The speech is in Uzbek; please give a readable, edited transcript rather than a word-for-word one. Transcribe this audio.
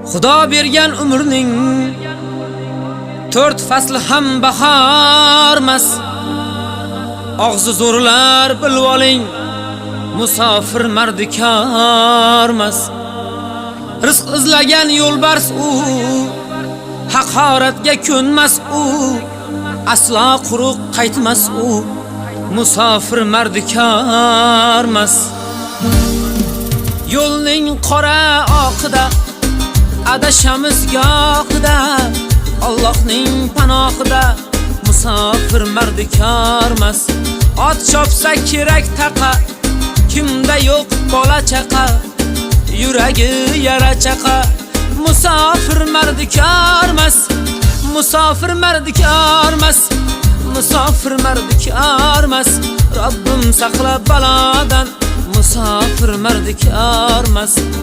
Xudo bergan umrning 4 fasli ham bahormas. Og'zi zo'rlar bilib oling, musofir mardikormas. Rizq izlagan yo'lbars u, haqoratga ko'nmas u, aslo quruq qaytmas u, musofir mardikormas. Yo'lning qora oqida adashamiz gohida, Allohning panohida musofir mardikormas. Ot chopsa kerak taqa, kimda yo'q bola chaqa, yuragi yara chaqa, musofir mardikormas. Musofir mardikormas, musofir mardikormas. Robbim saqla balodan, musofir mardikormas.